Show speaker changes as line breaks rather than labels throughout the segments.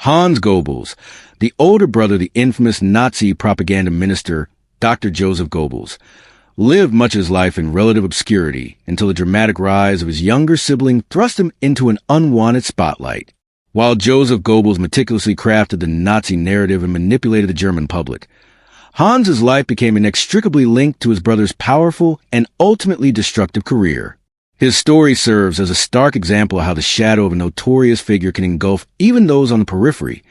Hans Goebbels, the older brother of the infamous Nazi propaganda minister Dr. Joseph Goebbels, lived much of his life in relative obscurity until the dramatic rise of his younger sibling thrust him into an unwanted spotlight. While Joseph Goebbels meticulously crafted the Nazi narrative and manipulated the German public, Hans's life became inextricably linked to his brother's powerful and ultimately destructive career. His story serves as a stark example of how the shadow of a notorious figure can engulf even those on the periphery,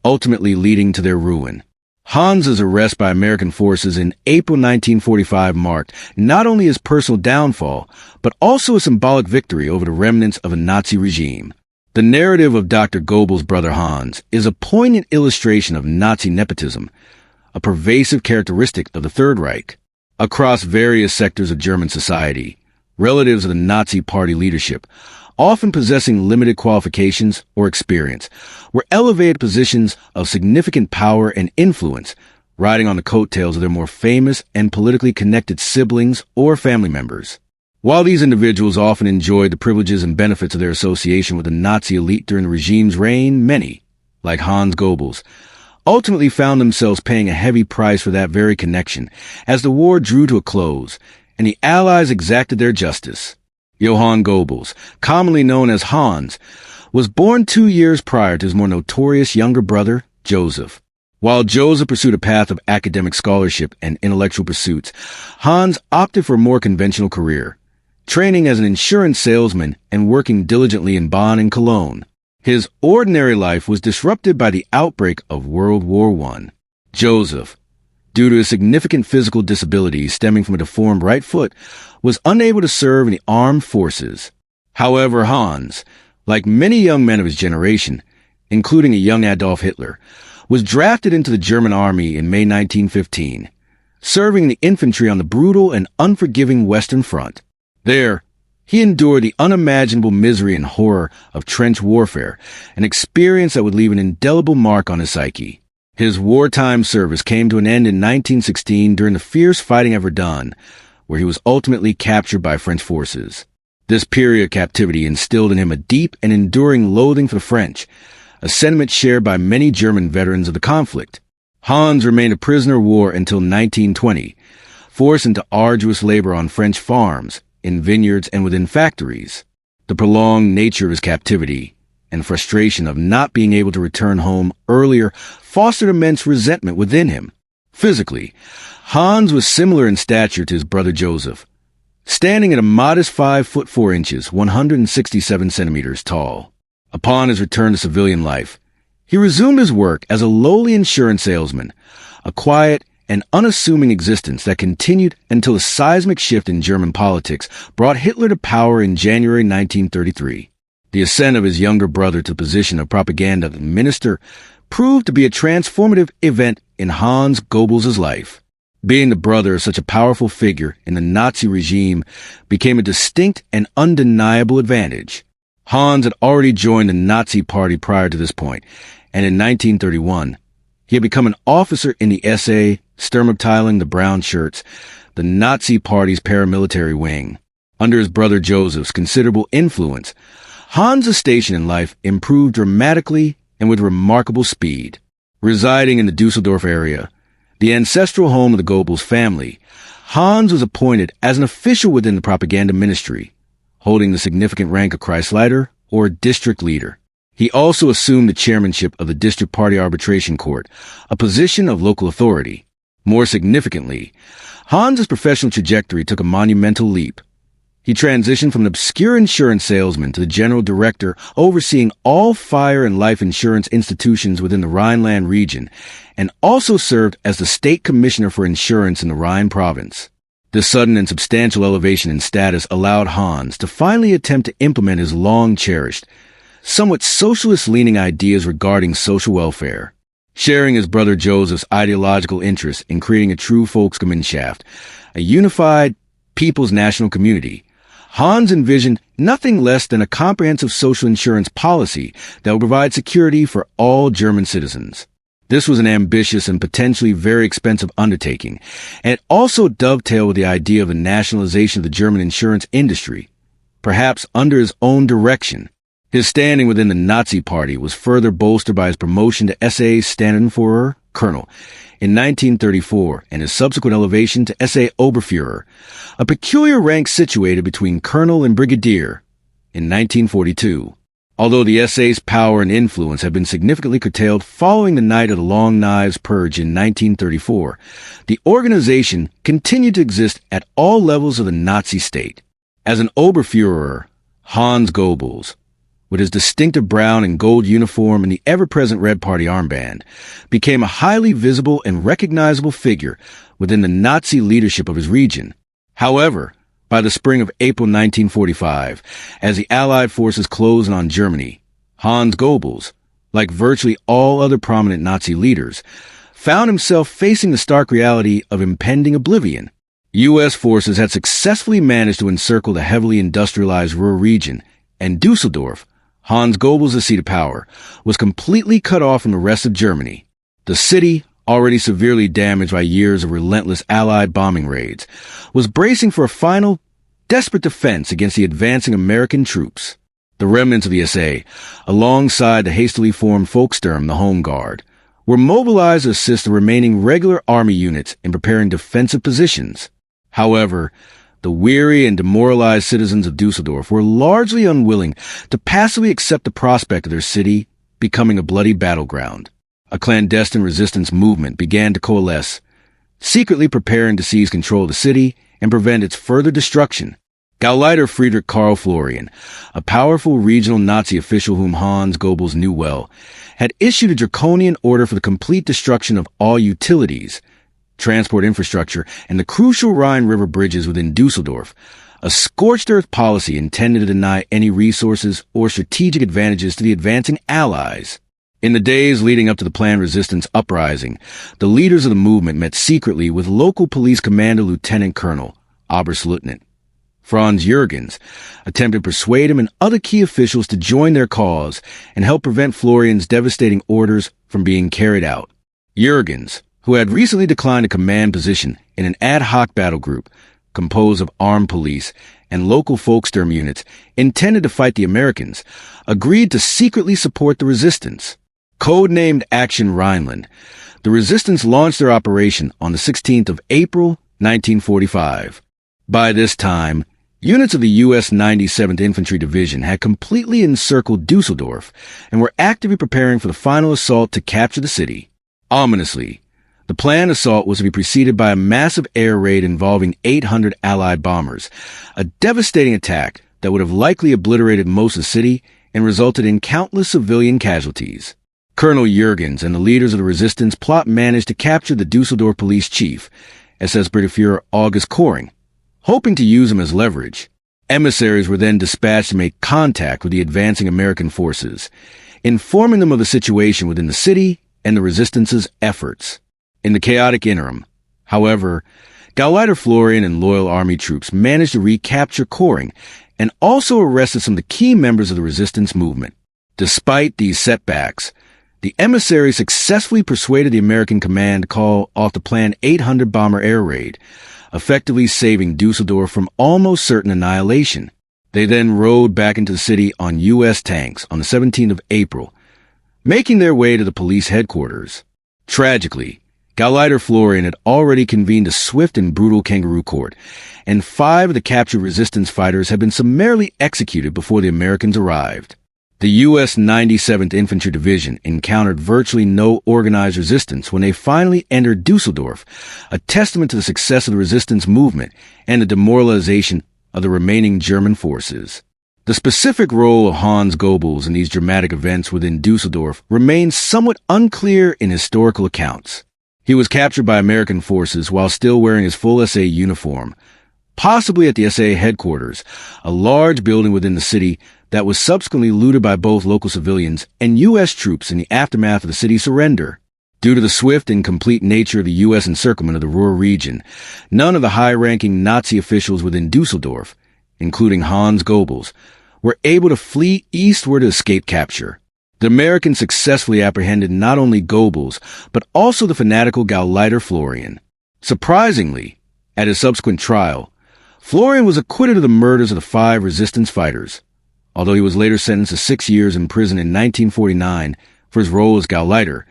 ultimately leading to their ruin. Hans's arrest by American forces in April 1945 marked not only his personal downfall, but also a symbolic victory over the remnants of a Nazi regime. The narrative of Dr. Goebbels' brother Hans is a poignant illustration of Nazi nepotism, a pervasive characteristic of the Third Reich. Across various sectors of German society, relatives of the Nazi Party leadership, often possessing limited qualifications or experience, were elevated to positions of significant power and influence, riding on the coattails of their more famous and politically connected siblings or family members. While these individuals often enjoyed the privileges and benefits of their association with the Nazi elite during the regime's reign, many, like Hans Goebbels, ultimately found themselves paying a heavy price for that very connection as the war drew to a close and the Allies exacted their justice. Johann Goebbels, commonly known as Hans, was born 2 years prior to his more notorious younger brother, Joseph. While Joseph pursued a path of academic scholarship and intellectual pursuits, Hans opted for a more conventional career, training as an insurance salesman and working diligently in Bonn and Cologne. His ordinary life was disrupted by the outbreak of World War I. Joseph, due to a significant physical disability stemming from a deformed right foot, was unable to serve in the armed forces. However, Hans, like many young men of his generation, including a young Adolf Hitler, was drafted into the German army in May 1915, serving in the infantry on the brutal and unforgiving Western Front. There, he endured the unimaginable misery and horror of trench warfare, an experience that would leave an indelible mark on his psyche. His wartime service came to an end in 1916 during the fierce fighting at Verdun, where he was ultimately captured by French forces. This period of captivity instilled in him a deep and enduring loathing for the French, a sentiment shared by many German veterans of the conflict. Hans remained a prisoner of war until 1920, forced into arduous labor on French farms, in vineyards, and within factories. The prolonged nature of his captivity and frustration of not being able to return home earlier fostered immense resentment within him. Physically, Hans was similar in stature to his brother Joseph, standing at a modest 5 foot 4 inches, 167 centimeters tall. Upon his return to civilian life, he resumed his work as a lowly insurance salesman, a quiet and unassuming existence that continued until a seismic shift in German politics brought Hitler to power in January 1933. The ascent of his younger brother to the position of propaganda minister proved to be a transformative event in Hans Goebbels' life. Being the brother of such a powerful figure in the Nazi regime became a distinct and undeniable advantage. Hans had already joined the Nazi Party prior to this point, and in 1931, he had become an officer in the SA, Sturmabteilung, the Brown Shirts, the Nazi Party's paramilitary wing. Under his brother Joseph's considerable influence, Hans' station in life improved dramatically and with remarkable speed. Residing in the Dusseldorf area, the ancestral home of the Goebbels family, Hans was appointed as an official within the propaganda ministry, holding the significant rank of Kreisleiter or district leader. He also assumed the chairmanship of the District Party Arbitration Court, a position of local authority. More significantly, Hans' professional trajectory took a monumental leap. He transitioned from an obscure insurance salesman to the general director overseeing all fire and life insurance institutions within the Rhineland region, and also served as the state commissioner for insurance in the Rhine province. This sudden and substantial elevation in status allowed Hans to finally attempt to implement his long-cherished, somewhat socialist-leaning ideas regarding social welfare. Sharing his brother Joseph's ideological interest in creating a true Volksgemeinschaft, a unified people's national community, Hans envisioned nothing less than a comprehensive social insurance policy that would provide security for all German citizens. This was an ambitious and potentially very expensive undertaking, and it also dovetailed with the idea of the nationalization of the German insurance industry, perhaps under his own direction. His standing within the Nazi Party was further bolstered by his promotion to SA Standenführer, Colonel, in 1934, and his subsequent elevation to SA Oberführer, a peculiar rank situated between Colonel and Brigadier, in 1942. Although the SA's power and influence had been significantly curtailed following the Night of the Long Knives Purge in 1934, the organization continued to exist at all levels of the Nazi state. As an Oberführer, Hans Goebbels, with his distinctive brown and gold uniform and the ever-present Red Party armband, became a highly visible and recognizable figure within the Nazi leadership of his region. However, by the spring of April 1945, as the Allied forces closed on Germany, Hans Goebbels, like virtually all other prominent Nazi leaders, found himself facing the stark reality of impending oblivion. U.S. forces had successfully managed to encircle the heavily industrialized Ruhr region, and Dusseldorf, Hans Goebbels' seat of power, was completely cut off from the rest of Germany. The city, already severely damaged by years of relentless Allied bombing raids, was bracing for a final, desperate defense against the advancing American troops. The remnants of the SA, alongside the hastily formed Volkssturm, the Home Guard, were mobilized to assist the remaining regular army units in preparing defensive positions. However, the weary and demoralized citizens of Dusseldorf were largely unwilling to passively accept the prospect of their city becoming a bloody battleground. A clandestine resistance movement began to coalesce, secretly preparing to seize control of the city and prevent its further destruction. Gauleiter Friedrich Karl Florian, a powerful regional Nazi official whom Hans Goebbels knew well, had issued a draconian order for the complete destruction of all utilities, transport infrastructure, and the crucial Rhine River bridges within Dusseldorf, a scorched earth policy intended to deny any resources or strategic advantages to the advancing Allies. In the days leading up to the planned resistance uprising, the leaders of the movement met secretly with local police commander Lieutenant Colonel, Oberstleutnant Franz Jürgens, attempted to persuade him and other key officials to join their cause and help prevent Florian's devastating orders from being carried out. Jürgens, who had recently declined a command position in an ad hoc battle group composed of armed police and local Volkssturm units intended to fight the Americans, agreed to secretly support the resistance. Codenamed Action Rhineland, the resistance launched their operation on the 16th of April, 1945. By this time, units of the U.S. 97th Infantry Division had completely encircled Dusseldorf and were actively preparing for the final assault to capture the city. Ominously, the planned assault was to be preceded by a massive air raid involving 800 Allied bombers, a devastating attack that would have likely obliterated most of the city and resulted in countless civilian casualties. Colonel Jürgens and the leaders of the resistance plot managed to capture the Dusseldorf police chief, SS Brigadier August Koring, hoping to use him as leverage. Emissaries were then dispatched to make contact with the advancing American forces, informing them of the situation within the city and the resistance's efforts. In the chaotic interim, however, Gauleiter Florian and loyal army troops managed to recapture Koring and also arrested some of the key members of the resistance movement. Despite these setbacks, the emissary successfully persuaded the American command to call off the planned 800 bomber air raid, effectively saving Dusseldorf from almost certain annihilation. They then rode back into the city on U.S. tanks on the 17th of April, making their way to the police headquarters. Tragically, Gauleiter Florian had already convened a swift and brutal kangaroo court, and 5 of the captured resistance fighters had been summarily executed before the Americans arrived. The U.S. 97th Infantry Division encountered virtually no organized resistance when they finally entered Dusseldorf, a testament to the success of the resistance movement and the demoralization of the remaining German forces. The specific role of Hans Goebbels in these dramatic events within Dusseldorf remains somewhat unclear in historical accounts. He was captured by American forces while still wearing his full SA uniform, possibly at the SA headquarters, a large building within the city that was subsequently looted by both local civilians and U.S. troops in the aftermath of the city's surrender. Due to the swift and complete nature of the U.S. encirclement of the Ruhr region, none of the high-ranking Nazi officials within Dusseldorf, including Hans Goebbels, were able to flee eastward to escape capture. The Americans successfully apprehended not only Goebbels, but also the fanatical Gauleiter Florian. Surprisingly, at his subsequent trial, Florian was acquitted of the murders of the 5 resistance fighters, although he was later sentenced to 6 years in prison in 1949 for his role as Gauleiter,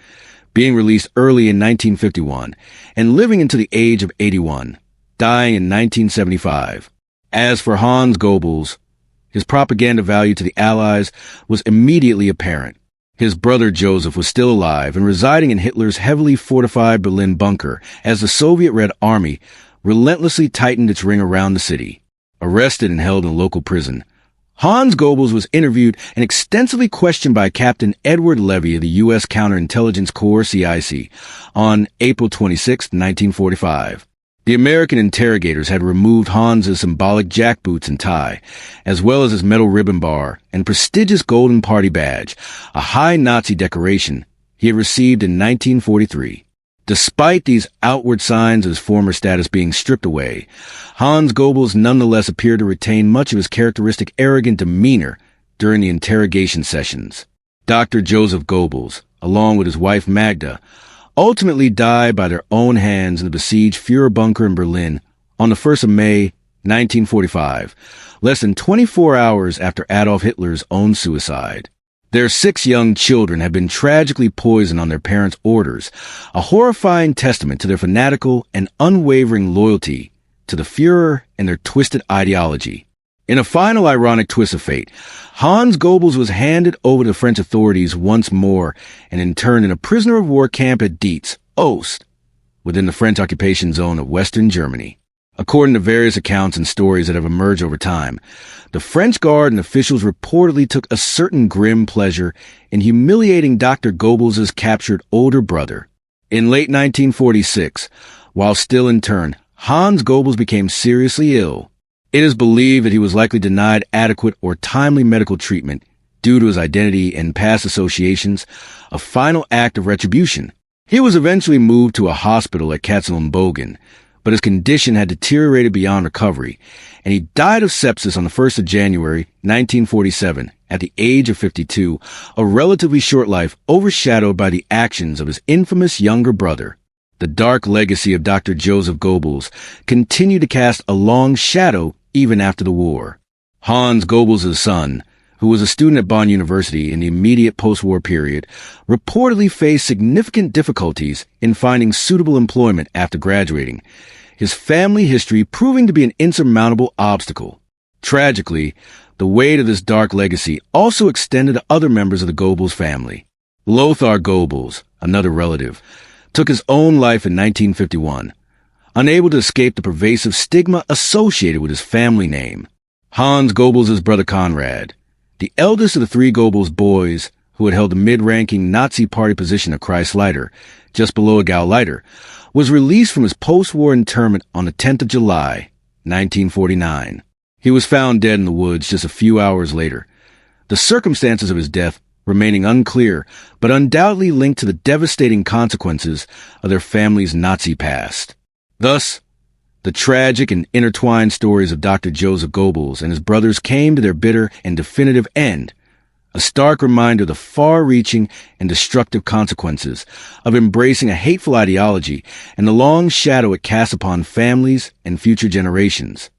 being released early in 1951 and living into the age of 81, dying in 1975. As for Hans Goebbels, his propaganda value to the Allies was immediately apparent. His brother Joseph was still alive and residing in Hitler's heavily fortified Berlin bunker as the Soviet Red Army relentlessly tightened its ring around the city. Arrested and held in a local prison, Hans Goebbels was interviewed and extensively questioned by Captain Edward Levy of the U.S. Counterintelligence Corps CIC on April 26, 1945. The American interrogators had removed Hans's symbolic jackboots and tie, as well as his metal ribbon bar and prestigious golden party badge, a high Nazi decoration he had received in 1943. Despite these outward signs of his former status being stripped away, Hans Goebbels nonetheless appeared to retain much of his characteristic arrogant demeanor during the interrogation sessions. Dr. Joseph Goebbels, along with his wife Magda, ultimately died by their own hands in the besieged Führer bunker in Berlin on the 1st of May, 1945, less than 24 hours after Adolf Hitler's own suicide. Their 6 young children had been tragically poisoned on their parents' orders, a horrifying testament to their fanatical and unwavering loyalty to the Führer and their twisted ideology. In a final ironic twist of fate, Hans Goebbels was handed over to the French authorities once more and interned in a prisoner of war camp at Dietz, Ost, within the French occupation zone of Western Germany. According to various accounts and stories that have emerged over time, the French guard and officials reportedly took a certain grim pleasure in humiliating Dr. Goebbels' captured older brother. In late 1946, while still interned, Hans Goebbels became seriously ill. It is believed that he was likely denied adequate or timely medical treatment due to his identity and past associations, a final act of retribution. He was eventually moved to a hospital at Katzenelnbogen, but his condition had deteriorated beyond recovery, and he died of sepsis on the 1st of January, 1947, at the age of 52, a relatively short life overshadowed by the actions of his infamous younger brother. The dark legacy of Dr. Joseph Goebbels continued to cast a long shadow even after the war. Hans Goebbels' son, who was a student at Bonn University in the immediate post-war period, reportedly faced significant difficulties in finding suitable employment after graduating, his family history proving to be an insurmountable obstacle. Tragically, the weight of this dark legacy also extended to other members of the Goebbels family. Lothar Goebbels, another relative, took his own life in 1951, unable to escape the pervasive stigma associated with his family name. Hans Goebbels' brother Conrad, the eldest of the 3 Goebbels boys who had held the mid-ranking Nazi party position of Kreisleiter, just below a Gauleiter, was released from his post-war internment on the 10th of July, 1949. He was found dead in the woods just a few hours later. The circumstances of his death remaining unclear, but undoubtedly linked to the devastating consequences of their family's Nazi past. Thus, the tragic and intertwined stories of Dr. Joseph Goebbels and his brothers came to their bitter and definitive end, a stark reminder of the far-reaching and destructive consequences of embracing a hateful ideology and the long shadow it casts upon families and future generations.